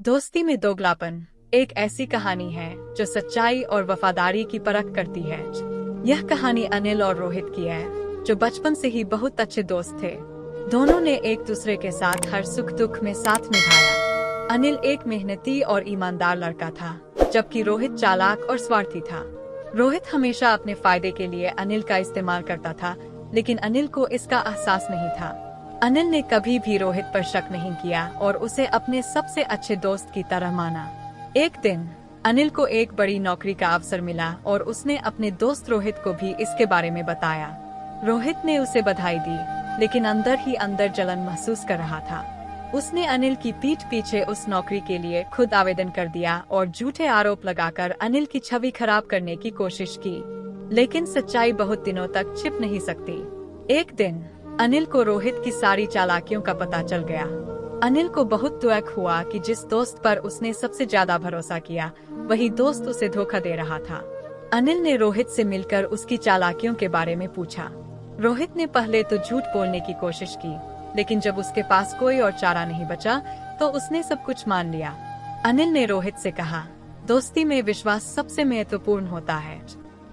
दोस्ती में दोगलापन एक ऐसी कहानी है जो सच्चाई और वफादारी की परख करती है। यह कहानी अनिल और रोहित की है, जो बचपन से ही बहुत अच्छे दोस्त थे। दोनों ने एक दूसरे के साथ हर सुख दुख में साथ निभाया। अनिल एक मेहनती और ईमानदार लड़का था, जबकि रोहित चालाक और स्वार्थी था। रोहित हमेशा अपने फायदे के लिए अनिल का इस्तेमाल करता था, लेकिन अनिल को इसका एहसास नहीं था। अनिल ने कभी भी रोहित पर शक नहीं किया और उसे अपने सबसे अच्छे दोस्त की तरह माना। एक दिन अनिल को एक बड़ी नौकरी का अवसर मिला और उसने अपने दोस्त रोहित को भी इसके बारे में बताया। रोहित ने उसे बधाई दी, लेकिन अंदर ही अंदर जलन महसूस कर रहा था। उसने अनिल की पीठ पीछे उस नौकरी के लिए खुद आवेदन कर दिया और झूठे आरोप लगाकर अनिल की छवि खराब करने की कोशिश की। लेकिन सच्चाई बहुत दिनों तक छिप नहीं सकती। एक दिन अनिल को रोहित की सारी चालाकियों का पता चल गया। अनिल को बहुत दुख हुआ कि जिस दोस्त पर उसने सबसे ज्यादा भरोसा किया, वही दोस्त उसे धोखा दे रहा था। अनिल ने रोहित से मिलकर उसकी चालाकियों के बारे में पूछा। रोहित ने पहले तो झूठ बोलने की कोशिश की, लेकिन जब उसके पास कोई और चारा नहीं बचा, तो उसने सब कुछ मान लिया। अनिल ने रोहित से कहा, दोस्ती में विश्वास सबसे महत्वपूर्ण होता है।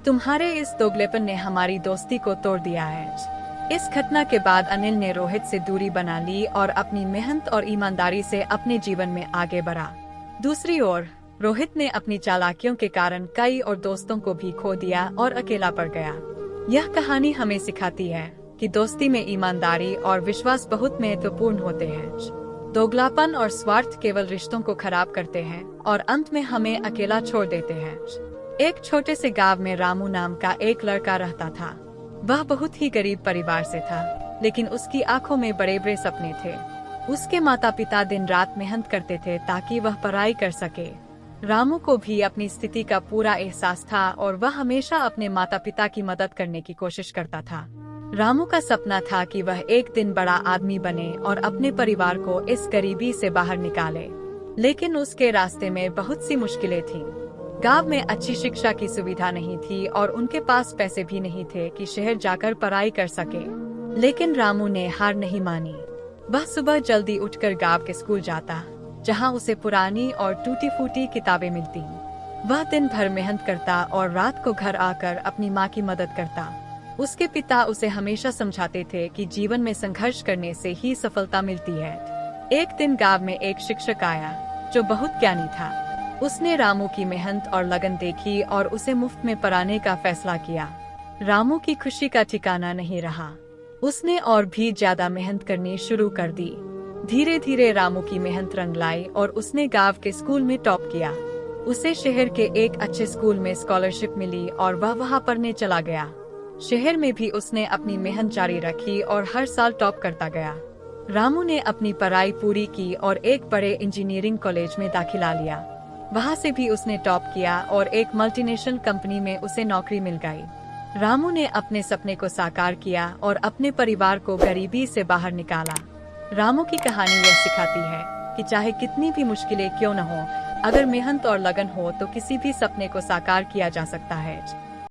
तुम्हारे इस दोगलेपन ने हमारी दोस्ती को तोड़ दिया है। इस घटना के बाद अनिल ने रोहित से दूरी बना ली और अपनी मेहनत और ईमानदारी से अपने जीवन में आगे बढ़ा। दूसरी ओर रोहित ने अपनी चालाकियों के कारण कई और दोस्तों को भी खो दिया और अकेला पड़ गया। यह कहानी हमें सिखाती है कि दोस्ती में ईमानदारी और विश्वास बहुत महत्वपूर्ण होते हैं। दोगलापन और स्वार्थ केवल रिश्तों को खराब करते हैं और अंत में हमें अकेला छोड़ देते हैं। एक छोटे से गांव में रामू नाम का एक लड़का रहता था। वह बहुत ही गरीब परिवार से था, लेकिन उसकी आंखों में बड़े बड़े सपने थे। उसके माता पिता दिन रात मेहनत करते थे ताकि वह पढ़ाई कर सके। रामू को भी अपनी स्थिति का पूरा एहसास था और वह हमेशा अपने माता पिता की मदद करने की कोशिश करता था। रामू का सपना था कि वह एक दिन बड़ा आदमी बने और अपने परिवार को इस गरीबी से बाहर निकाले, लेकिन उसके रास्ते में बहुत सी मुश्किलें थीं। गांव में अच्छी शिक्षा की सुविधा नहीं थी और उनके पास पैसे भी नहीं थे कि शहर जाकर पढ़ाई कर सके। लेकिन रामू ने हार नहीं मानी। वह सुबह जल्दी उठकर गांव के स्कूल जाता, जहां उसे पुरानी और टूटी फूटी किताबें मिलती। वह दिन भर मेहनत करता और रात को घर आकर अपनी माँ की मदद करता। उसके पिता उसे हमेशा समझाते थे कि जीवन में संघर्ष करने से ही सफलता मिलती है। एक दिन गांव में एक शिक्षक आया, जो बहुत ज्ञानी था। उसने रामू की मेहनत और लगन देखी और उसे मुफ्त में पढ़ाने का फैसला किया। रामू की खुशी का ठिकाना नहीं रहा। उसने और भी ज्यादा मेहनत करनी शुरू कर दी। धीरे धीरे रामू की मेहनत रंग लाई और उसने गांव के स्कूल में टॉप किया। उसे शहर के एक अच्छे स्कूल में स्कॉलरशिप मिली और वह वहां पढ़ने चला गया। शहर में भी उसने अपनी मेहनत जारी रखी और हर साल टॉप करता गया। रामू ने अपनी पढ़ाई पूरी की और एक बड़े इंजीनियरिंग कॉलेज में दाखिला लिया। वहाँ से भी उसने टॉप किया और एक मल्टीनेशनल कंपनी में उसे नौकरी मिल गई। रामू ने अपने सपने को साकार किया और अपने परिवार को गरीबी से बाहर निकाला। रामू की कहानी यह सिखाती है कि चाहे कितनी भी मुश्किलें क्यों न हो, अगर मेहनत और लगन हो तो किसी भी सपने को साकार किया जा सकता है।